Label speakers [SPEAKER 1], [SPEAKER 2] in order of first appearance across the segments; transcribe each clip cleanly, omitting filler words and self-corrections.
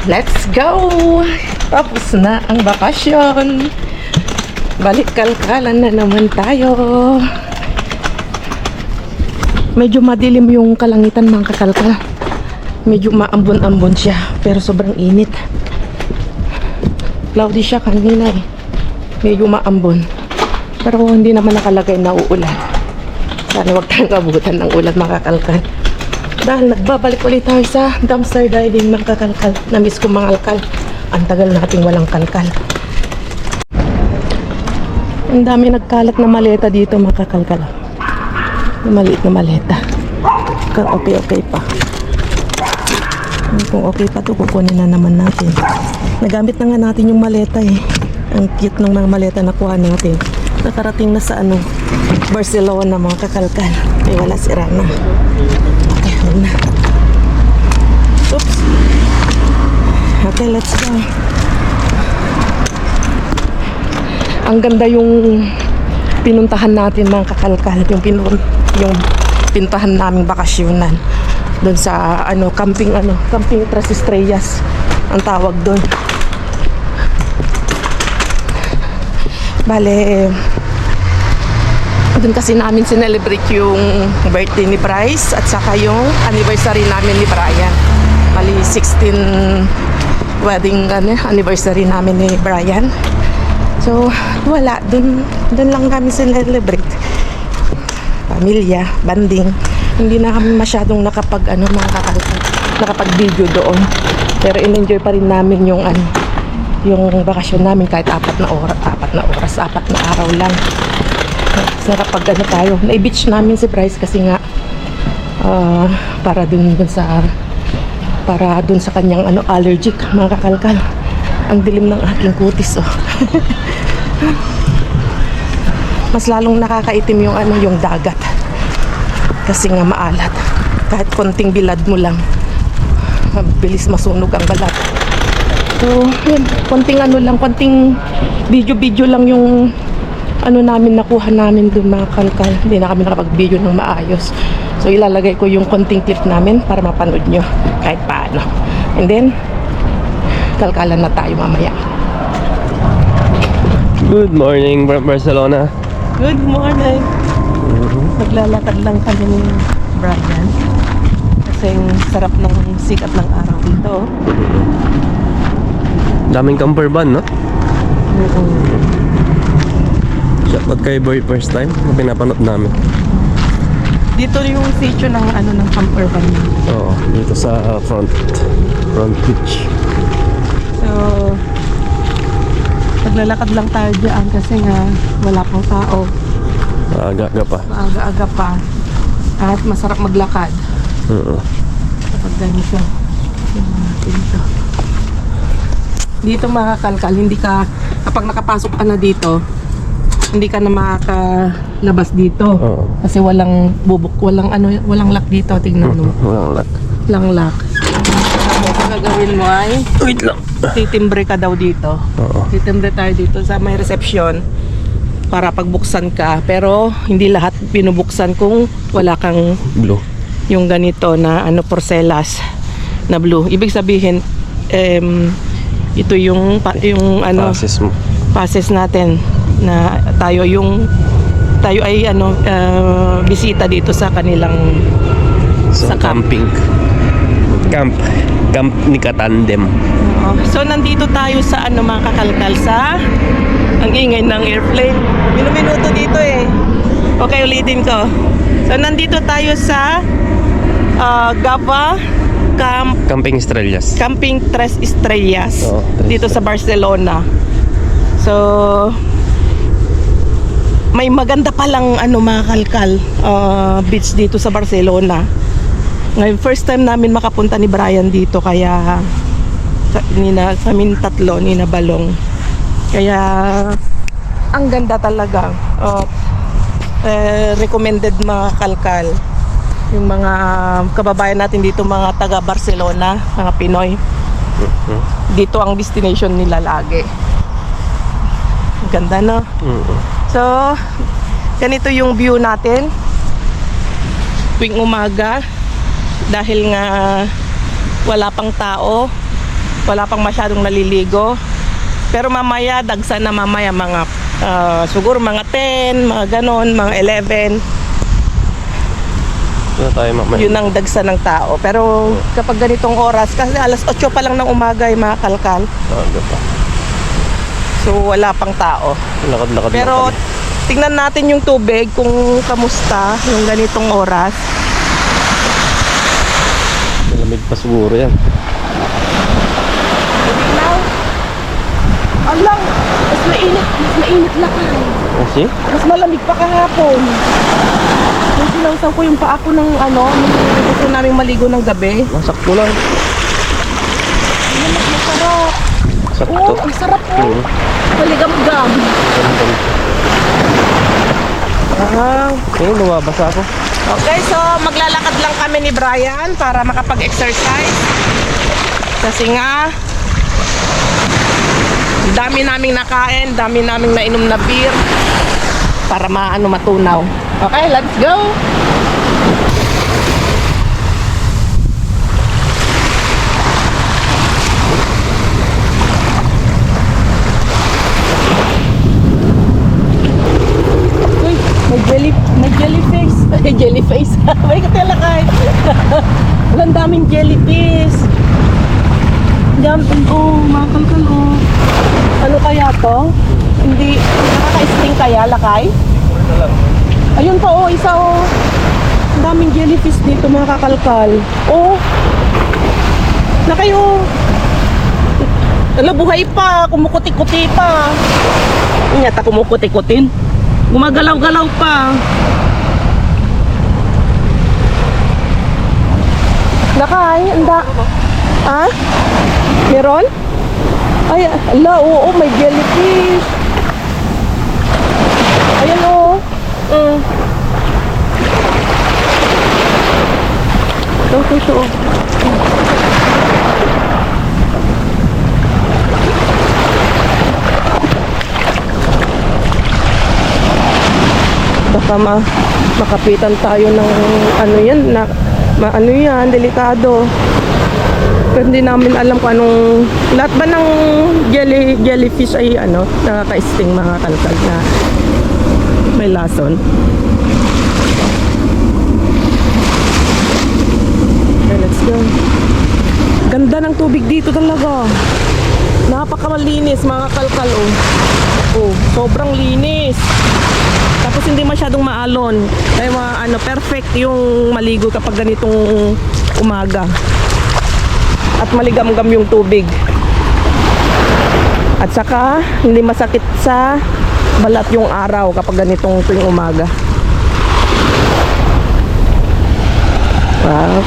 [SPEAKER 1] Let's go! Tapos na ang bakasyon. Balik kalkalan na naman tayo. Medyo madilim yung kalangitan mga kakalkal. Medyo maambon-ambon siya. Pero sobrang init. Cloudy siya kanina eh. Medyo maambon. Pero hindi naman nakalagay na uulan. Sana wag tayong abutan ng ulan mga kakalkal. Dahil nagbabalik ulit tayo sa dumpster diving mga kakalkal. Namiss ko mga kalkal. Ang tagal nating walang kalkal. Ang dami nagkalat na maleta dito mga kakalkal. Maliit na maleta. Kung okay pa. Kung okay pa to, kukunin na naman natin. Nagamit na nga natin yung maleta eh. Ang cute ng mga maleta na kuha natin. Nakarating na sa Barcelona mga kakalkal. Ay wala, sira na. Okay, huwag na. Oops. Okay, let's go. Ang ganda yung pinuntahan natin mga kakalkal. Yung pinuntahan naming bakasyonan. Doon sa camping Tres Estrellas ang tawag doon. Bale, doon kasi namin sinelebrate yung birthday ni Bryce at saka yung anniversary namin ni Brian. Bali 16 wedding anniversary namin ni Brian. So wala, doon lang kami sinelebrate. Pamilya, banding. Hindi na kami masyadong nakapag-video doon. Pero in-enjoy pa rin namin yung bakasyon namin kahit 4 na araw lang. So kapag tayo, na-beach namin si Bryce kasi nga para dun sa kanyang allergic mga kakalkal. Ang dilim ng aking kutis Mas lalong nakakaitim yung dagat. Kasi nga maalat. Kahit konting bilad mo lang, mabilis masunog ang balat. So, yun, konting video lang yung namin nakuha namin doon mga kalkal. Hindi na kami nakapag-video ng maayos. So, ilalagay ko yung konting clip namin para mapanood nyo kahit paano. And then, kalkalan na tayo mamaya.
[SPEAKER 2] Good morning, Barcelona.
[SPEAKER 1] Good morning. Naglalakad lang kami ni Brian. Kasi sarap ng sikat ng araw dito.
[SPEAKER 2] Daming camper van, no? Shoutout kay Boy, first time na pinapanood namin.
[SPEAKER 1] Dito yung sitio ng camper van.
[SPEAKER 2] Oo, dito sa front beach.
[SPEAKER 1] So, naglalakad lang tayo dyan kasi nga wala pang tao.
[SPEAKER 2] Maaga-aga pa.
[SPEAKER 1] Maaga-aga pa. At masarap maglakad. Kapag ganito. Dito mga kalkal, kapag nakapasok ka na dito, hindi ka na makakalabas dito. Kasi walang lock dito. Tingnan mo. Walang lock. Ang gagawin mo ay
[SPEAKER 2] Wait lang.
[SPEAKER 1] titimbre ka daw dito. Titimbre tayo dito sa may reception para pagbuksan ka. Pero hindi lahat binubuksan kung wala kang
[SPEAKER 2] Blue.
[SPEAKER 1] yung ganito na porcelas na blue. Ibig sabihin ito yung
[SPEAKER 2] Passes mo.
[SPEAKER 1] passes natin na tayo ay bisita dito sa kanilang
[SPEAKER 2] Sa camping. Camp ni Katandem.
[SPEAKER 1] So nandito tayo sa mga kakalkal sa ang ingay ng airplane. Minuto dito eh. Okay, ulitin ko. So nandito tayo sa Gava
[SPEAKER 2] Camping Estrellas.
[SPEAKER 1] Camping Tres Estrellas. Dito sa Barcelona. So may maganda palang mga kalkal beach dito sa Barcelona. Ngayon first time namin makapunta ni Brian dito, kaya kami tatlo ni Balong. Kaya ang ganda talaga. Recommended mga kalkal. Yung mga kababayan natin dito, mga taga Barcelona, mga Pinoy. Dito ang destination nila lagi. Ganda, no? So, ganito yung view natin tuwing umaga. Dahil nga wala pang tao, Wala pang masyadong naliligo. Pero mamaya, dagsan na mamaya mga siguro mga 10, mga ganon, mga 11.
[SPEAKER 2] Ito na tayo mamaya.
[SPEAKER 1] Yun ang dagsan ng tao. Pero kapag ganitong oras, kasi alas 8 pa lang ng umaga yung mga kalkal.
[SPEAKER 2] Pa.
[SPEAKER 1] So wala pang tao.
[SPEAKER 2] Lakad-lakad
[SPEAKER 1] Pero
[SPEAKER 2] lang kami.
[SPEAKER 1] tingnan natin yung tubig kung kamusta yung ganitong oras.
[SPEAKER 2] Malamig pa siguro yan.
[SPEAKER 1] Now, alang, mas mainit lang.
[SPEAKER 2] Kasi?
[SPEAKER 1] Mas malamig pa kahapon. Nung sinawsaw ko yung paa ko ng nung gusto naming maligo ng gabi.
[SPEAKER 2] Masakto lang.
[SPEAKER 1] Yan, masarap.
[SPEAKER 2] Sakto.
[SPEAKER 1] Oo, ang sarap po. Maligam-gam. Wow.
[SPEAKER 2] Ayun, lumabasa ako.
[SPEAKER 1] Okay, so maglalakad lang kami ni Brian para makapag-exercise. Kasi nga, dami naming nakain, dami naming nainom na beer para matunaw. Okay, let's go! Uy, may jellyfish. May jellyfish. May katilakay. Walang daming jellyfish. Diyan, mga kalkal, Ano kaya to? Hindi, nakaka-sting kaya, lakay? Ayun pa, isa, Ang daming jellyfish dito, mga kakalkal. Lakay, Ala, buhay pa, kumukuti-kuti pa. Inyata kumukuti-kutin. Gumagalaw-galaw pa. Lakay, meron? Ay, ala, oo, may jellyfish. Ayan, Ito. Baka makapitan tayo ng yan, delikado. Pero hindi namin alam kung anong, lahat ba ng jellyfish ay nakaka-sting, mga kalkal na may lason. Okay, let's go. Ganda ng tubig dito talaga. Napakamalinis, mga kalkal, sobrang linis. Tapos hindi masyadong maalon. Kaya perfect yung maligo kapag ganitong umaga. At maligam-gam yung tubig. At saka hindi masakit sa balat yung araw kapag ganitong tuwing umaga. Wow.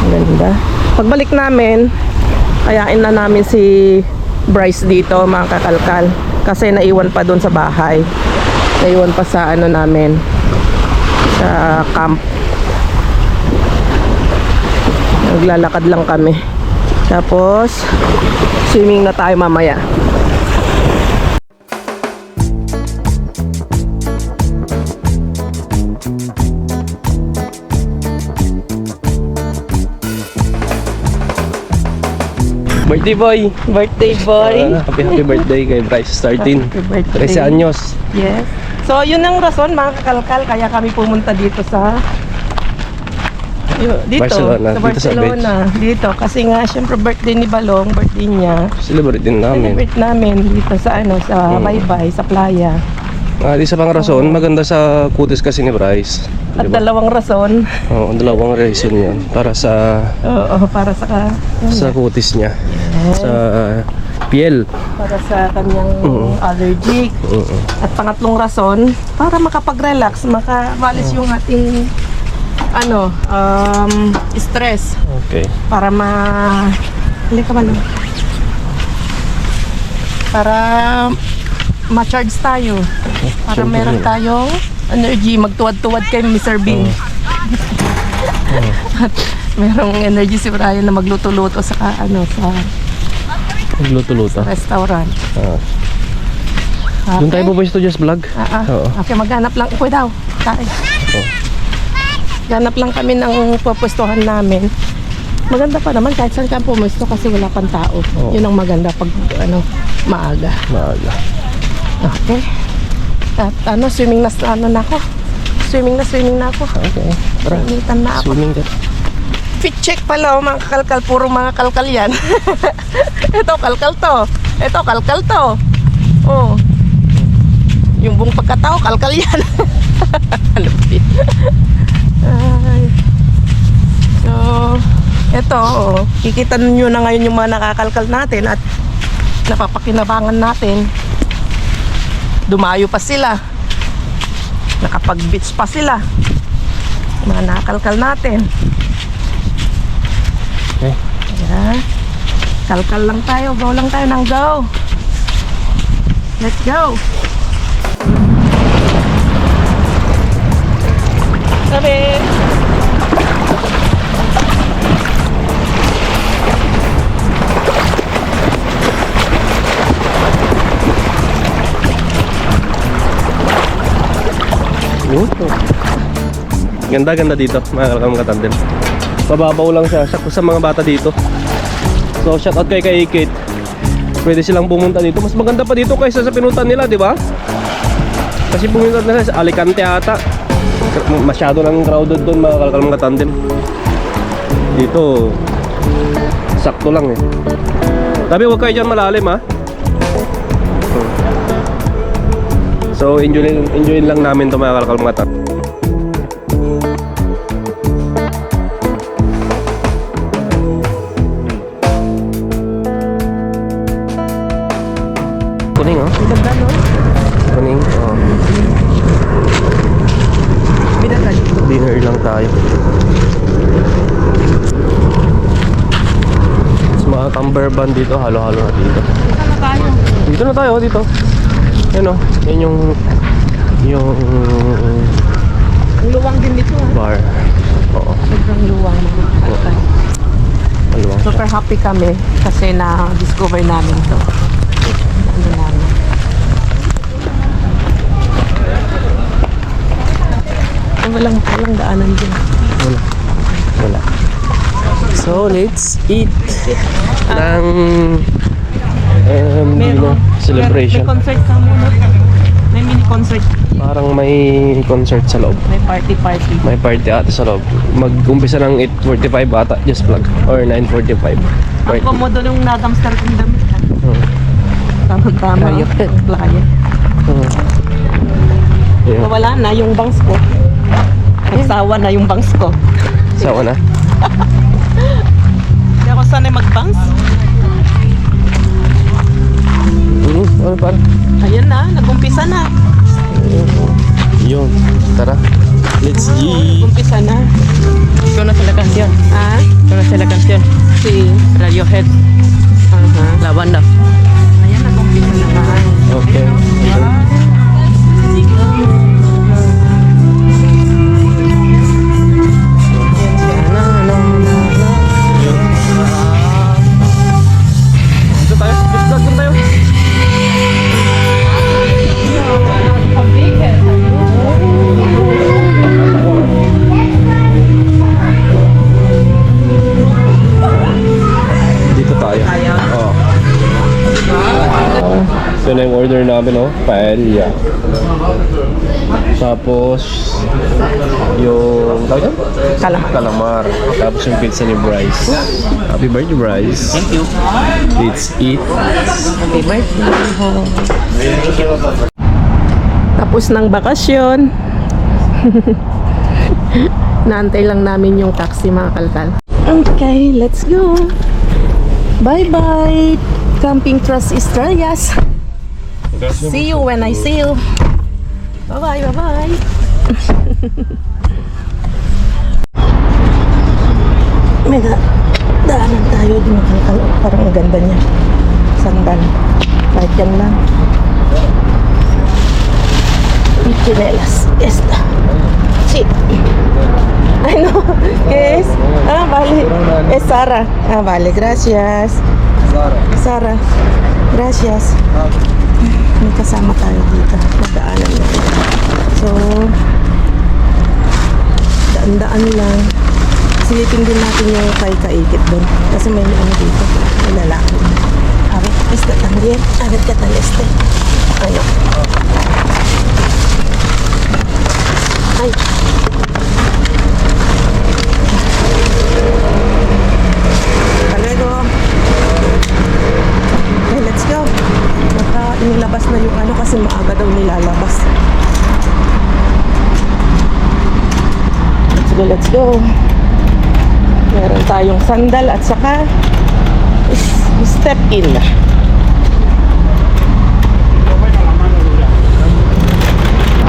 [SPEAKER 1] Ang ganda. Pagbalik namin, ayain na namin si Bryce dito, mga kakalkal. Kasi naiwan pa doon sa bahay. Naiwan pa sa namin, sa camp. Naglalakad lang kami. Tapos swimming na tayo mamaya.
[SPEAKER 2] Birthday boy!
[SPEAKER 1] Birthday boy!
[SPEAKER 2] Happy birthday kay Bryce Stardin.
[SPEAKER 1] Happy birthday.
[SPEAKER 2] 13 anyos.
[SPEAKER 1] Yes. So yun ang rason, mga kakalkal, kaya kami pumunta dito sa
[SPEAKER 2] Barcelona,
[SPEAKER 1] sa Barcelona. Dito kasi nga syempre birthday ni Balong, birthday niya.
[SPEAKER 2] Celebrate din namin.
[SPEAKER 1] Celebrate namin dito sa sa Baybay, sa playa.
[SPEAKER 2] Isa pang rason, maganda sa kutis kasi ni Bryce.
[SPEAKER 1] At
[SPEAKER 2] Diba?
[SPEAKER 1] dalawang rason.
[SPEAKER 2] Oo, dalawang reason yan. Para sa
[SPEAKER 1] Para sa
[SPEAKER 2] kutis niya. Sa piel.
[SPEAKER 1] para sa kanyang allergic. At pangatlong rason, para makapag-relax, makawalis yung ating stress.
[SPEAKER 2] Okay.
[SPEAKER 1] Para para ma-charge tayo. Para meron tayong energy, magtuwad-tuwad kay Mr. Bean. At merong energy si Brian na magluto-luto sa
[SPEAKER 2] Luto-luto.
[SPEAKER 1] restaurant.
[SPEAKER 2] Doon tayo po sa Just Vlog. Oo.
[SPEAKER 1] Okay, maghanap lang. Uy daw. Kain. Ganap lang kami ng pupwestuhan namin Maganda pa naman kahit saan ka pumesto kasi wala pang tao.
[SPEAKER 2] Oo.
[SPEAKER 1] Yun ang maganda pag maaga.
[SPEAKER 2] Maaga.
[SPEAKER 1] Okay. At swimming na na ako. Swimming na ako.
[SPEAKER 2] Okay. Tara.
[SPEAKER 1] Initan na ako.
[SPEAKER 2] Swimming ka.
[SPEAKER 1] Fit check pala mga kalkal. Puro mga kalkal yan. Ito kalkal to. Ito kalkal to. Oh. Yung buong pagkatao kalkal yan. Alupit. Ay. So, ito, kikita nyo na ngayon yung mga nakakalkal natin at napapakinabangan natin. Dumayo pa sila. Nakapag-beach pa sila. Mga nakakalkal natin.
[SPEAKER 2] Okay.
[SPEAKER 1] Yeah. Kalkal lang tayo. Go lang tayo ng go. Let's go. Sabi.
[SPEAKER 2] Ganda dito, mga kalakam katandem. Mababaw lang siya, sakto sa mga bata dito. So shout out kay Kate. Pwede silang pumunta dito. Mas maganda pa dito kaysa sa pinuntan nila, di ba? Kasi pumunta nila sa Alicante ata. Masyado nang crowded doon, mga kalakam katandem. Dito sakto lang eh. Tabi huwag kayo dyan malalim ha. So enjoyin lang namin to mga kalakal mga tap. Kuning oh.
[SPEAKER 1] Ang ganda, no?
[SPEAKER 2] Kuning oh.
[SPEAKER 1] Binagay.
[SPEAKER 2] Dinner lang tayo. Mas mga campervan dito, halo-halo na dito.
[SPEAKER 1] Saan na tayo?
[SPEAKER 2] Dito na tayo, dito. Yan o, yan yung
[SPEAKER 1] Ang luwang din dito, ha?
[SPEAKER 2] bar. Oo,
[SPEAKER 1] Sobrang luwang, mga kalkal.
[SPEAKER 2] maluwang siya.
[SPEAKER 1] Super happy kami kasi na-discover namin to. Ano namin. Walang daanan din.
[SPEAKER 2] Wala. So, let's eat ng dinner celebration.
[SPEAKER 1] May concert ka muna. May mini concert.
[SPEAKER 2] Parang may concert sa loob.
[SPEAKER 1] May party.
[SPEAKER 2] May party ata sa loob. Mag-umpisa ng 8:45 ata, just vlog. Or 9:45.
[SPEAKER 1] Ang komodo nung na-dumpster kong damit. Tama-tama.
[SPEAKER 2] Playa.
[SPEAKER 1] Playa.
[SPEAKER 2] Yeah.
[SPEAKER 1] Wala na yung bangs ko. Nagsawa na yung bangs ko.
[SPEAKER 2] Sawa na.
[SPEAKER 1] Hindi ako sanay mag-bangs.
[SPEAKER 2] Ano pa?
[SPEAKER 1] Ayan na, nag-umpisa na.
[SPEAKER 2] Yun. Tara. Let's G.
[SPEAKER 1] Nag-umpisa na.
[SPEAKER 3] Conoce la canción,
[SPEAKER 1] Ah,
[SPEAKER 3] conoce la canción,
[SPEAKER 1] si.
[SPEAKER 3] Radiohead, la banda.
[SPEAKER 1] Ayan, nag-umpisa na nga.
[SPEAKER 2] Okay. Dito tayo. Just vlog dun tayo. Dito tayo. Oo. So na yung order namin, oh. Paella. Tapos yung tawag yan? Calamar. Tapos yung pizza ni Bryce. Happy birthday, Bryce.
[SPEAKER 3] Thank you.
[SPEAKER 2] Let's eat.
[SPEAKER 1] Happy birthday. Tapos ng bakasyon. Naantay lang namin yung taxi, mga kalkal. Okay, let's go. Bye-bye. Camping Trust Estrellas. See you when I see you. Bye-bye, bye-bye. May daanan tayo din, mga kalkal. Parang ang ganda niya. Sandal. Kahit yan lang. Chinelas. Esta. Sí. I know. ¿Qué es? Ah, vale. Es Sara. Ah, vale. Gracias. Sara. Gracias. May kasama tayo dito. Magdaanan na. So, daan-daan lang. Kasi Silipin din natin yung kay Kaikit doon. Kasi may ano dito. May lalaki. Awit, este también. Awit ka tal este. Ano? Ay. Kalego. Okay, let's go. Baka inilabas na yung ano kasi maaga daw nilalabas. Let's go. Meron tayong sandal at saka step in.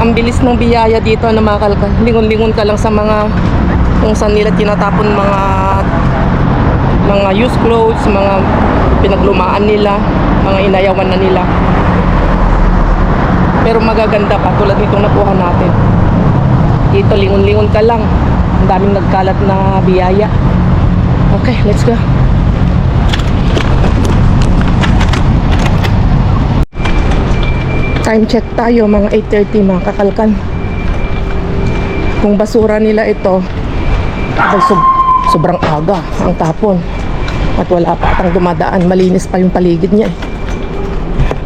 [SPEAKER 1] Ang bilis ng biyaya dito na mga kalkal. Lingon-lingon ka lang sa mga kung saan nila tinatapon mga used clothes, mga pinaglumaan nila, mga inayawan na nila. Pero magaganda pa tulad nitong nakuha natin. Dito lingon-lingon ka lang. Ang daming nagkalat na biyaya. Okay, let's go. Time check tayo, mga 8:30 mga kakalkan. Kung basura nila ito, sobrang aga ang tapon. At wala pa atang dumadaan, malinis pa yung paligid niya eh.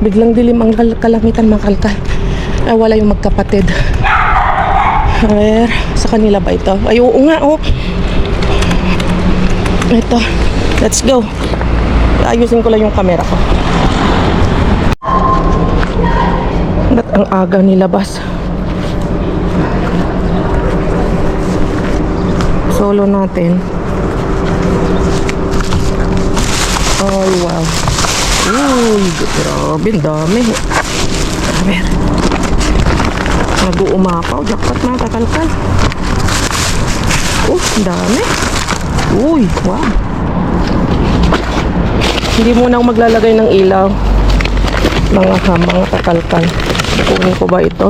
[SPEAKER 1] Biglang dilim ang kalangitan mga kalkan. Ay, wala yung magkapatid. Ayer, sa kanila ba ito? Ay, oo nga, oh. Ito, let's go. Ayusin ko lang yung camera ko. Ba't ang aga nilabas? Solo natin. Oh, wow. Uy, grabe, ang dami. Ayer. Nag-uumapaw, jackpot mga kakalkal. Oh, dami. Uy, wow. Hindi muna ako maglalagay ng ilaw. Mga kakalkal. Kunin ko ba ito?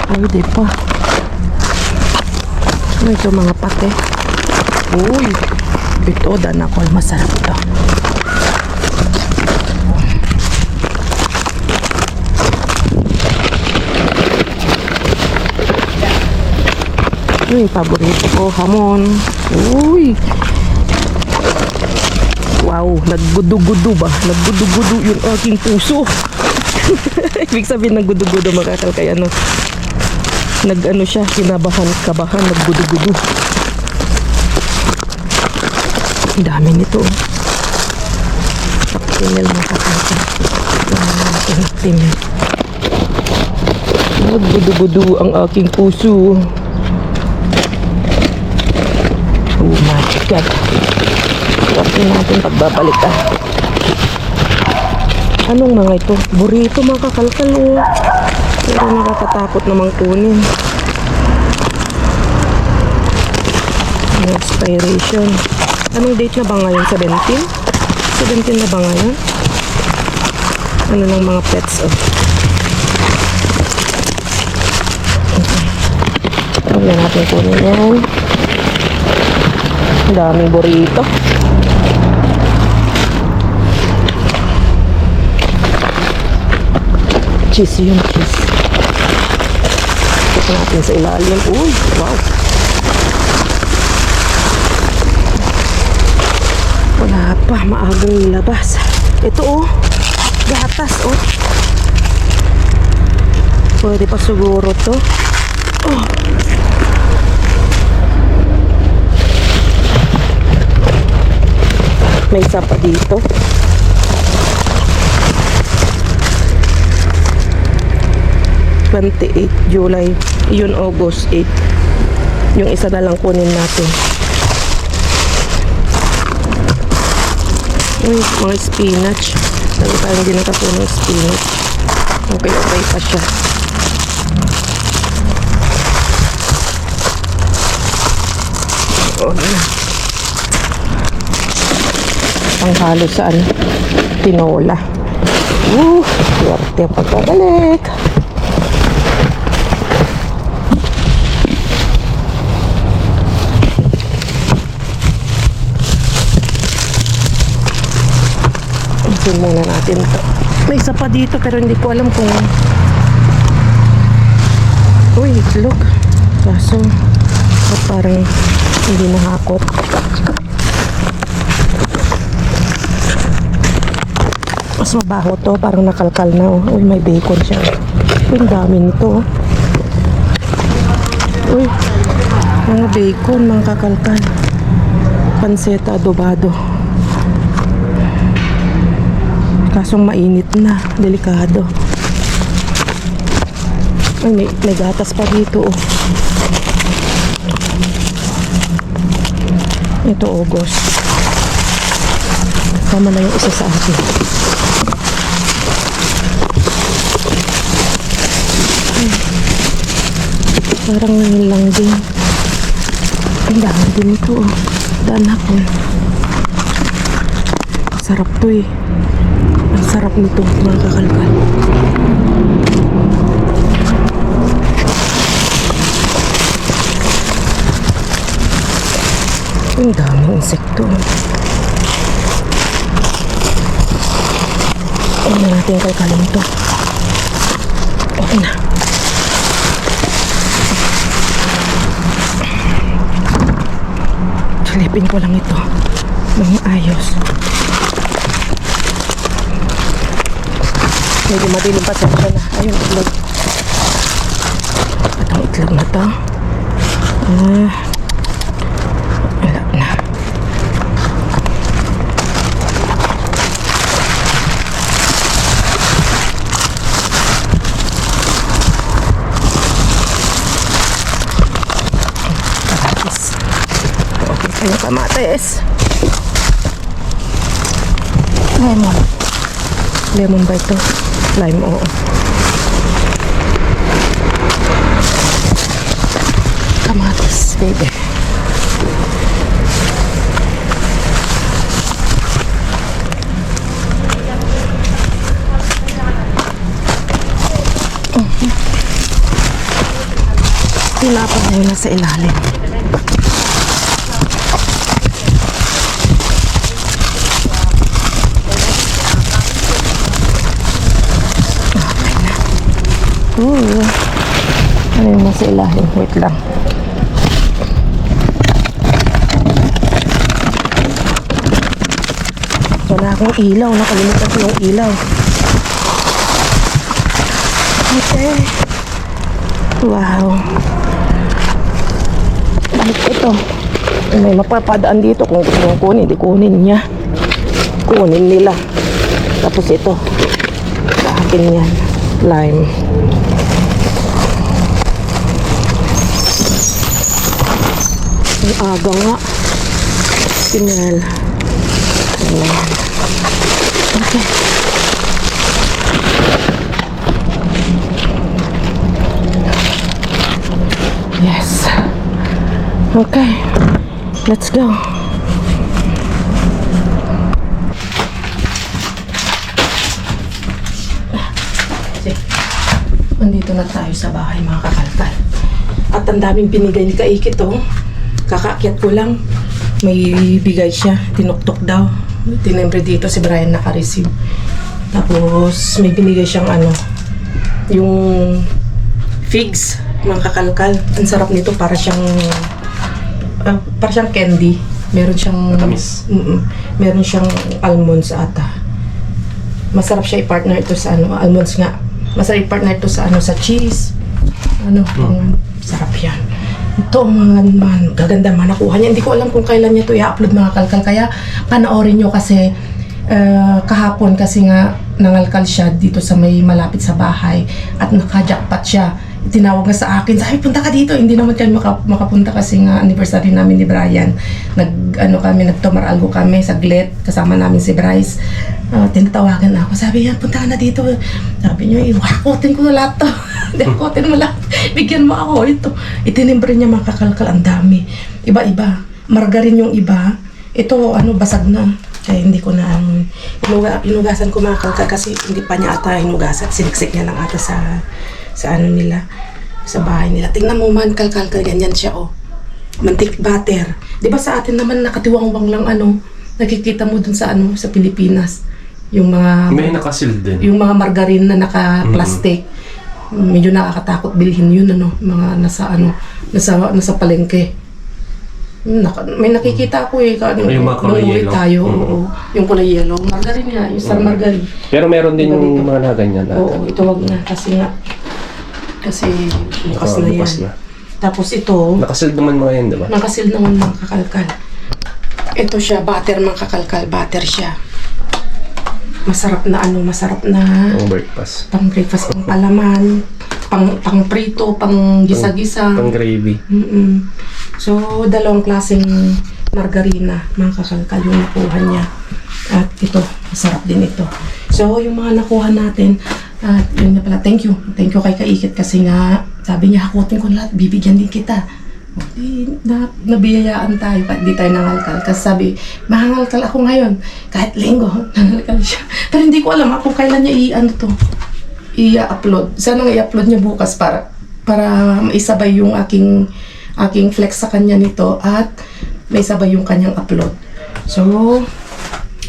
[SPEAKER 1] Ay, di pa. Ano ito mga pate? Uy, ito, danakol. Masarap ito. Ano yung paborito ko? Hamon. Uy! Wow! Naggudu-gudu ba? Naggudu-gudu yung aking puso. Ibig sabihin ng gudu-gudu makakal kaya ano. Nag-ano siya, kabahan, naggudu-gudu. Ang dami nito. Taktimel makakal. Taktimel. Naggudu-gudu ang aking puso. Oh my God. Tapos natin pagbabalik Anong mga ito? Burrito mga kakalkal oh. Pero nakakatakot namang kunin. Expiration. Anong date na ba ngayon? 17? 17 na ba ngayon? Ano ng mga pets oh. Okay. Huwag na natin kunin yan. Ang daming burrito. Cheese yun, cheese. Ito natin sa ilalim. Uy, wow. Wala pa, maagang nilabas. Ito oh, gatas oh. Pwede pa siguro to. Oh. May isa pa dito. July. Yun August 8. Yung isa na lang kunin natin. Uy, mga spinach. Sabi parang hindi nakapuno yung spinach. Okay pa siya. Oo na. Panghalo sa tinola. Swerte pagkabalik. Isin muna natin ito. May isa pa dito pero hindi ko alam kung Uy, itlog. Kaso, parang hindi nahakot. Mas mabaho to, parang nakalkal na. Oh. Uy, may bacon siya. Uy, ang dami nito. Oh. Uy, mga bacon, mga kakalkal. Panseta adobado. Kasong mainit na, delikado. Ay, may gatas pa dito. Oh. Ito, August. Tama na yung isa sa akin. Parang ngayon lang din. Ang dami din ito. Oh. Daan ako. Sarap to eh. Ang sarap nito, mga kakalkal. Ang daming insekto. Huwag na natin kalkalin ito. Okay na. Silipin ko lang ito. Mga ayos. Medyo madilim pa siya na. Ayun, itlog. At ang itlog na to. Wala na. Kamatis. Okay kayo kamatis. Lemon. Lemon ba ito? Lime, oo. Kamatis, baby. Tinapag muna sa ilalim. Ano yung nasa ilalim? Wait lang. Wala akong ilaw. Nakalimutan ko yung ilaw. Okay. Wow. Ito. May mapapadaan dito. Kung gusto mong kunin, di kunin niya. Kunin nila. Tapos ito. Sa akin yan. Lime. Ang aga nga. Sinal. Ayan. Okay. Yes. Okay. Let's go. Nandito na tayo sa bahay, mga kakalkal. At ang daming binigay ni Kaikit, oh. Kakaakyat ko lang. May bigay siya. Tinuktok daw. Tinembre dito si Brian naka-receive. Tapos may binigay siyang ano, yung figs, mga kakalkal. Ang sarap nito, para siyang candy. Meron siyang
[SPEAKER 2] matamis.
[SPEAKER 1] Meron siyang almonds ata. Masarap siya i-partner ito sa ano, almonds nga. Masarap i-partner ito sa ano, sa cheese. Ano, sarap yan. Ito, mga man, gaganda man nakuha niya. Hindi ko alam kung kailan niya ito i-upload, mga kalkal. Kaya panoorin nyo kasi kahapon kasi nga nangalkal siya dito sa may malapit sa bahay at naka-jackpot siya. Tinawag nga sa akin, sabi, punta ka dito. Hindi naman kami makapunta kasi nga anniversary namin ni Brian. Nagtomar algo kami saglit, kasama namin si Bryce. Tinatawagan ako, sabi niya, punta ka na dito. Sabi niya, wakotin ko na lahat to. Wakotin mo lahat. Bigyan mo ako ito. Itinimbre niya, mga kakalkal, ang dami. Iba-iba. Margarin yung iba. Ito, ano, basag na. Kaya hindi ko na hinugasan ko, mga kalkal, kasi hindi pa niya ata hinugasan. Siniksik niya lang ata sa ano nila, sa bahay nila. Tingnan mo man, kalkal, ganyan siya, oh. Mantik butter. Di ba sa atin naman nakatiwang-wang lang, ano, nakikita mo dun sa ano, sa Pilipinas. Yung mga
[SPEAKER 2] May nakasil din.
[SPEAKER 1] yung mga margarine na naka-plastic. medyo nakakatakot bilhin yun, mga nasa palengke. May nakikita ako
[SPEAKER 2] Yung mga kulay
[SPEAKER 1] nung uwi
[SPEAKER 2] yellow.
[SPEAKER 1] tayo, oo. Yung kulay yellow. Margarine nga, yung star margarine.
[SPEAKER 2] Pero meron din
[SPEAKER 1] Diba
[SPEAKER 2] yung
[SPEAKER 1] dito?
[SPEAKER 2] mga nakaganyan na.
[SPEAKER 1] Oo, ito wag na kasi bukas na yan.
[SPEAKER 2] Bukas na.
[SPEAKER 1] Tapos ito,
[SPEAKER 2] Nakasil naman mga yan, diba?
[SPEAKER 1] nakasil naman mga kakalkal. Ito siya, butter mga kakalkal, butter siya. Masarap na
[SPEAKER 2] Ang breakfast.
[SPEAKER 1] pang breakfast, pang palaman, pang prito, pang gisa-gisa.
[SPEAKER 2] Pang gravy.
[SPEAKER 1] So, dalawang klaseng margarina, mga kakalkal, yung nakuha niya. At ito, masarap din ito. So, yung mga nakuha natin, at yun na pala, thank you. Thank you kay Kaikit kasi nga, sabi niya, hakutin ko lahat, bibigyan din kita. O, nabiyayaan tayo, kahit di tayo nangalkal. Kasi sabi, mahangalkal ako ngayon. Kahit linggo, nangalkal siya. Pero hindi ko alam kung kailan niya i-upload. Sana nga i-upload niya bukas para maisabay yung aking flex sa kanya nito at maisabay yung kanyang upload. So,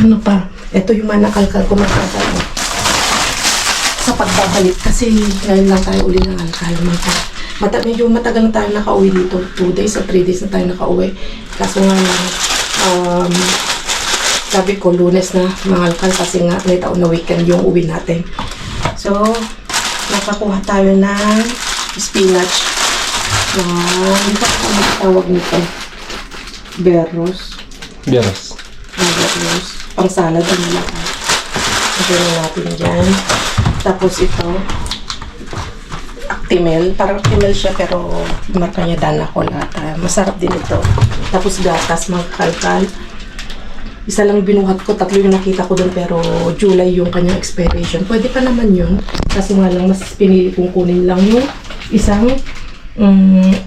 [SPEAKER 1] ano pa? Ito yung mga nakalkal ko sa pagbabalik kasi ngayon lang tayo uli ng alkal. Medyo matagal na tayo nakauwi dito. 2 days or 3 days na tayo nakauwi. Kaso nga sabi ko Lunes na mga alkal kasi nga may taon na weekend yung uwi natin. So, nakakuha tayo ng spinach. Hindi ko ano tawag nito. Berros.
[SPEAKER 2] Yes.
[SPEAKER 1] Berros. Pang salad ang malaki. Lagyan natin dyan. Tapos ito, Actimel. Parang Actimel siya pero marka niya Danacolata. Masarap din ito. Tapos gatas, mga kalkal. Isa lang binuhat ko, 3 yung nakita ko doon pero July yung kanyang expiration. Pwede pa naman yun. Kasi nga lang mas pinili kong kunin lang yung isang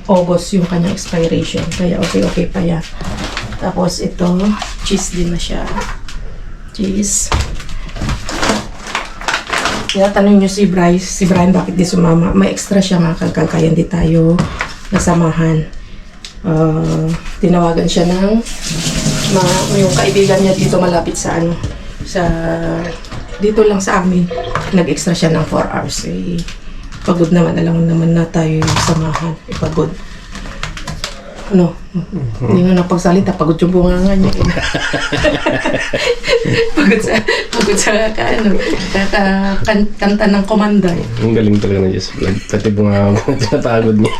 [SPEAKER 1] August yung kanyang expiration. Kaya okay pa yan. Tapos ito, cheese din na siya. Cheese. Kaya tanong nyo si Brian bakit di sumama. May extra siya mga kalkal, kaya hindi tayo nasamahan. Tinawagan siya ng yung kaibigan niya dito malapit sa dito lang sa amin. Nag-extra siya ng 4 hours. Pagod naman, alam naman na tayo samahan. Pagod. Hindi nga napagsalita, pagod yung bunganga niya. pagod sa kanta ng Komanday.
[SPEAKER 2] Ang galing talaga ng Just Vlog. Pati bunga tinatagod niya.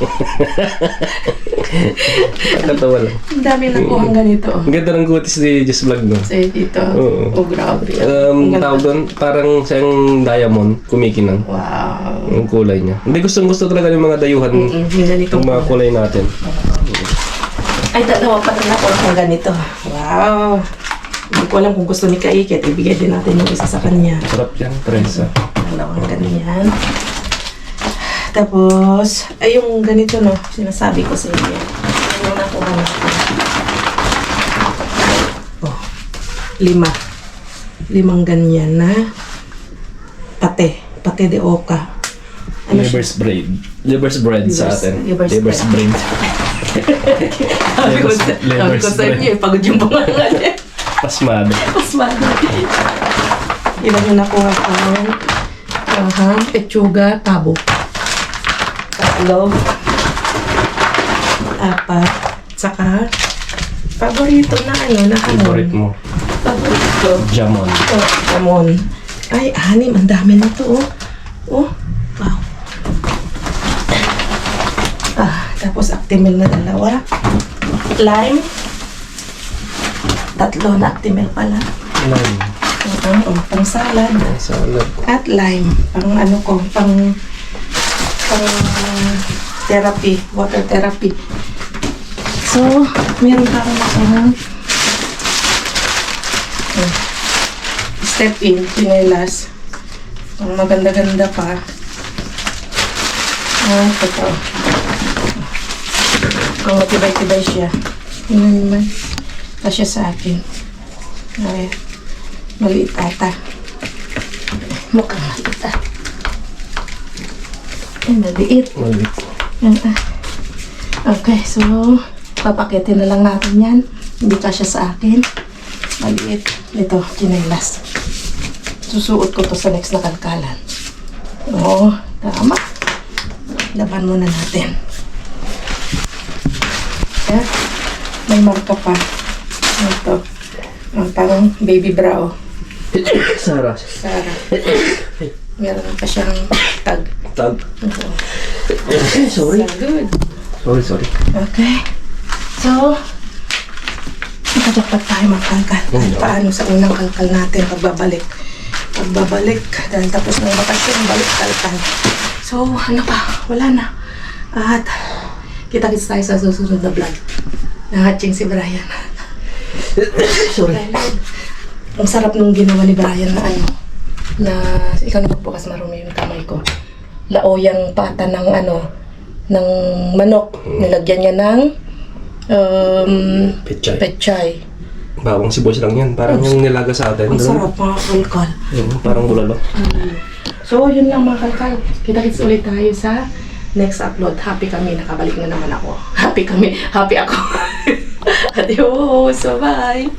[SPEAKER 2] Nakatawa lang.
[SPEAKER 1] Ang dami nakuhang ganito.
[SPEAKER 2] Ang ganda ng kutis ni Just Vlog, no?
[SPEAKER 1] Sa dito.
[SPEAKER 2] Oo.
[SPEAKER 1] Grabe.
[SPEAKER 2] Tawag doon, parang siyang diamond, kumikinang.
[SPEAKER 1] Wow.
[SPEAKER 2] Yung kulay niya. Hindi gustong-gusto talaga yung mga dayuhan.
[SPEAKER 1] Ganito.
[SPEAKER 2] Yung mga kulay natin.
[SPEAKER 1] Ay, dalawa pa rin ako ng ganito. Wow. Hindi ko alam kung gusto ni Kaikit. Ibigay din natin yung isa sa kanya.
[SPEAKER 2] Sarap yan, presa.
[SPEAKER 1] Dalawang ganyan. Tapos, ay yung ganito sinasabi ko sa inyo. Ano na kung ano. 5 ganyan na pate de oca. Ano siya?
[SPEAKER 2] Liver's bread sa atin.
[SPEAKER 1] Liver's
[SPEAKER 2] bread.
[SPEAKER 1] Sabi ko sa inyo, pagod yung bunganga niya.
[SPEAKER 2] Pasmado.
[SPEAKER 1] Ilan yung nakuha ko? Pechuga, tabo. 3, 4, saka paborito na na hamon.
[SPEAKER 2] Favorite mo.
[SPEAKER 1] Paborito.
[SPEAKER 2] Jamon.
[SPEAKER 1] Jamon. Ay, 6. Ang dami na to, wow. Tapos Actimel na 2. Lime. 3 na Actimel pala.
[SPEAKER 2] Lime.
[SPEAKER 1] Pang salad.
[SPEAKER 2] Salad.
[SPEAKER 1] At lime. Pang therapy. Water therapy. So, meron pa akong step in, chinelas. Ang maganda-ganda pa. Ito. Ang matibay-tibay siya. Naman. Kasya sa akin. Ay, maliit ata. Mukhang maliit ah. Ay, maliit. Okay, so papakitin na lang natin yan. Hindi kasya sa akin. Maliit. Ito, chinelas. Susuot ko to sa next na kalkalan. Oo, tama. laban muna natin. Ayan. May marka pa. Ito. Parang baby bra, oh.
[SPEAKER 2] Sarah.
[SPEAKER 1] Sarah. Meron pa siyang tag.
[SPEAKER 2] Tag.
[SPEAKER 1] Ito.
[SPEAKER 2] Sorry.
[SPEAKER 1] Good.
[SPEAKER 2] Sorry.
[SPEAKER 1] Okay. So, nakajakpat tayo magkalkal. Kahit paano sa unang kalkal natin pagbabalik. Dahil tapos ng bakasyon, balik kalkal. So, ano pa? Wala na. At kita-kits tayo sa susunod na vlog. Nahatching si Brian.
[SPEAKER 2] Sorry.
[SPEAKER 1] Ang sarap nung ginawa ni Brian na ano, na ikaw na magbukas, marumi yung kamay ko. Laoyang pata ng ano, ng manok. Nilagyan niya ng
[SPEAKER 2] Pechay.
[SPEAKER 1] pechay.
[SPEAKER 2] Bawang sibuyas lang yan. Parang yung nilaga sa atin.
[SPEAKER 1] Ang
[SPEAKER 2] Ganun.
[SPEAKER 1] sarap mga kalkal.
[SPEAKER 2] Parang bulalo.
[SPEAKER 1] So, yun lang mga kalkal. Kita-kits ulit tayo sa next upload. Happy kami. Nakabalik na naman ako. Happy kami. Happy ako. Adios. Bye.